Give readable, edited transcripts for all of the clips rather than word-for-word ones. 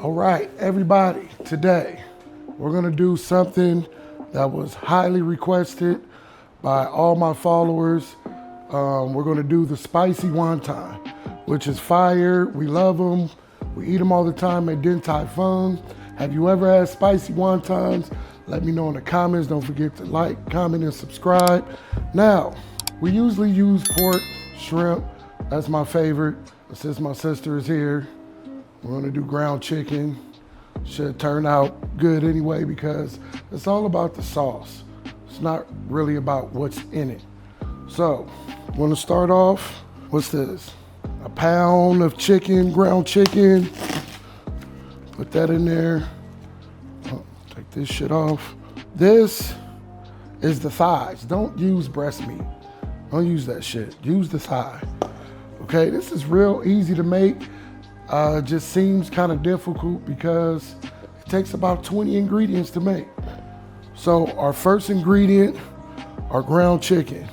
All right, everybody, today we're gonna do something that was highly requested by all my followers. We're gonna do the spicy wonton, which is fire. We love them. We eat them all the time at Din Tai Fung. Have you ever had spicy wontons? Let me know in the comments. Don't forget to like, comment, and subscribe. Now, we usually use pork, shrimp. That's my favorite. Since my sister is here, we're gonna do ground chicken. Should turn out good anyway because it's all about the sauce. It's not really about what's in it. So, I'm gonna start off, what's this? A pound of chicken, ground chicken. Put that in there. Oh, take this shit off. This is the thighs. Don't use breast meat. Don't use that shit. Use the thigh. Okay, this is real easy to make. Just seems kind of difficult because it takes about 20 ingredients to make. So our first ingredient, our ground chicken.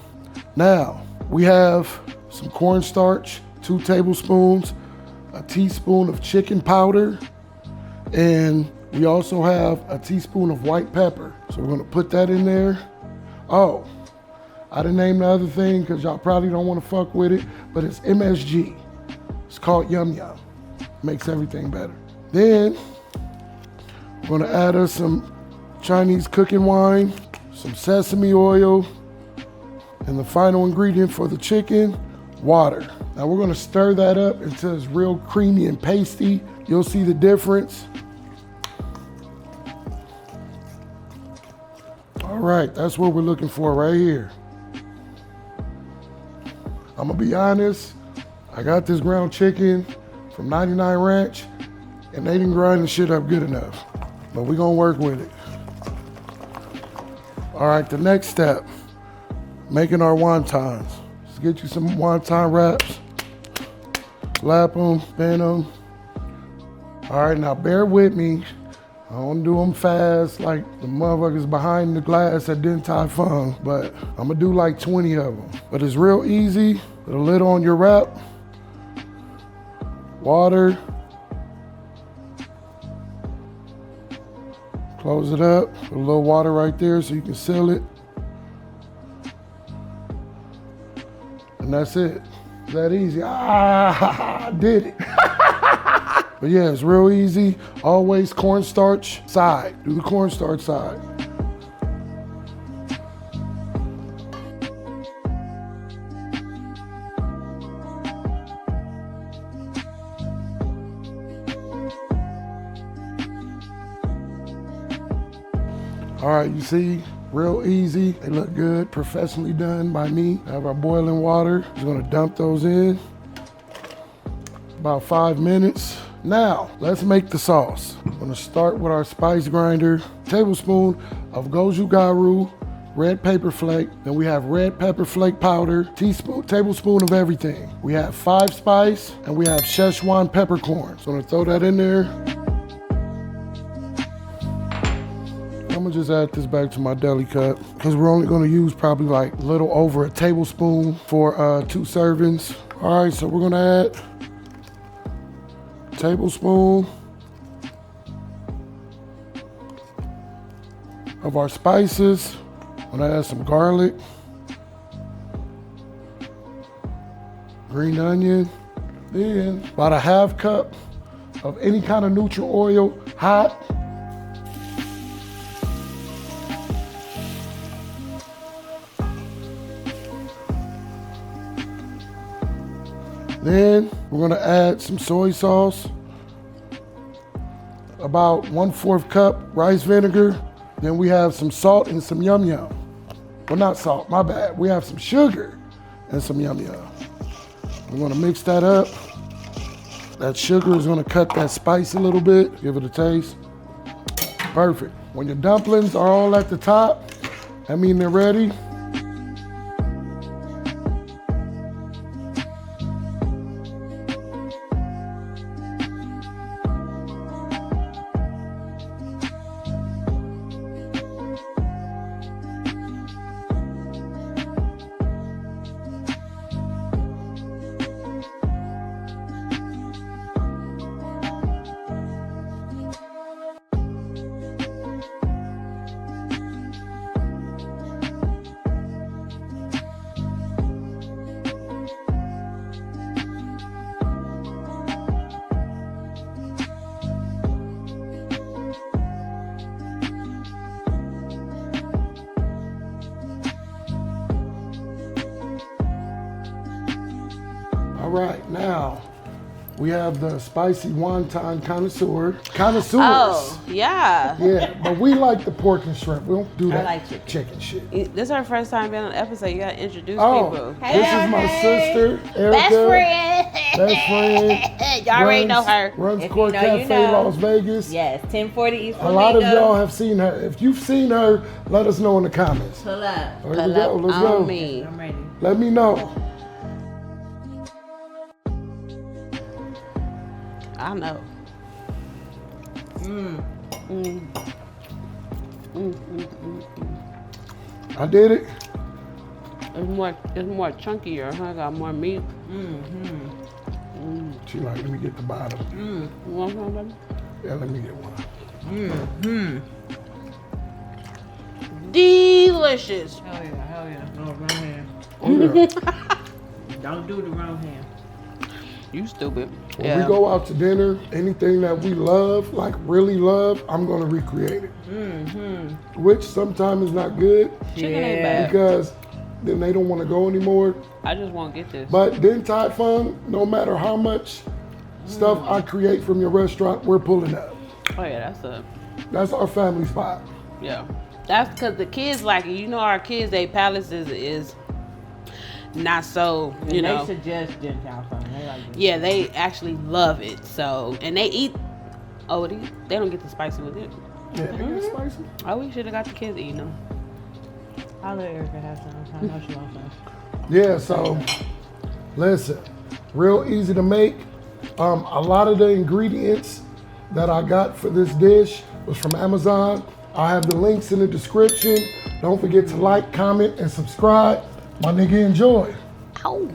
Now, we have some cornstarch, 2 tablespoons, a teaspoon of chicken powder, and we also have a teaspoon of white pepper. So we're gonna put that in there. Oh, I didn't name the other thing because y'all probably don't wanna fuck with it, but it's MSG. It's called Yum Yum. Makes everything better. Then we're gonna add us some Chinese cooking wine, some sesame oil, and the final ingredient for the chicken, water. Now we're gonna stir that up until it's real creamy and pasty. You'll see the difference. All right, that's what we're looking for right here. I'm gonna be honest, I got this ground chicken from 99 Ranch, and they didn't grind the shit up good enough, but we're gonna work with it. All right, the next step, making our wontons. Let's get you some wonton wraps, slap them, spin them. All right, now bear with me. I don't do them fast like the motherfuckers behind the glass at Din Tai Fung, but I'm gonna do like 20 of them. But it's real easy. Put a lid on your wrap, water, close it up, put a little water right there so you can seal it. And that's it. It's that easy. I did it. But yeah, it's real easy. Always cornstarch side. Do the cornstarch side. All right, you see, real easy. They look good, professionally done by me. I have our boiling water. Just gonna dump those in. About 5 minutes. Now, let's make the sauce. I'm gonna start with our spice grinder. Tablespoon of gochugaru, red pepper flake. Then we have red pepper flake powder, tablespoon of everything. We have 5 spice, and we have Sichuan peppercorn. So I'm gonna throw that in there. I'm gonna just add this back to my deli cup because we're only gonna use probably like a little over a tablespoon for 2 servings. All right, so we're gonna add a tablespoon of our spices. I'm gonna add some garlic, green onion, then about a half cup of any kind of neutral oil, hot. Then we're gonna add some soy sauce, about 1/4 cup rice vinegar. Then we have some salt and some Yum Yum. Well, not salt, my bad. We have some sugar and some Yum Yum. We're gonna mix that up. That sugar is gonna cut that spice a little bit, give it a taste. Perfect. When your dumplings are all at the top, that means they're ready. right, now we have the spicy wonton connoisseurs. Oh, yeah. Yeah, but we like the pork and shrimp. We don't do that like chicken shit. This is our first time being on an episode. You gotta introduce people. This is my sister, Erica. Best friend. Y'all already know her. Runs If Court you know, you Cafe, know. Las Vegas. Yes, 1040 East A Flamingo. lot of y'all have seen her. If you've seen her, let us know in the comments. Pull up. There we Pull go. up Let's on go. me. I'm ready. Let me know. I know. I did it. It's more chunkier, huh? Got more meat. She like, let me get the bottom. You want some, baby? Yeah, let me get one. Delicious. Hell yeah. No, wrong hand. Oh, yeah. Don't do the wrong hand. You stupid. When we go out to dinner, anything that we love, like really love, I'm gonna recreate it. Which sometimes is not good Chicken ain't bad. because then they don't want to go anymore. I just won't get this. But Din Tai Fung, no matter how much stuff I create from your restaurant, we're pulling up. Oh yeah, That's our family spot. yeah. That's because the kids like it. You know, our kids, they palace is not so, you know. They suggest Din Tai Fung. They like it. Yeah, they actually love it. So, and they eat. Oh, they don't get the spicy with it. Yeah, they get spicy. Oh, we should have got the kids eating them. I'll let Erica have some. I know she wants some. Yeah, so listen, real easy to make. A lot of the ingredients that I got for this dish was from Amazon. I have the links in the description. Don't forget to like, comment, and subscribe. My nigga, enjoy. Ow.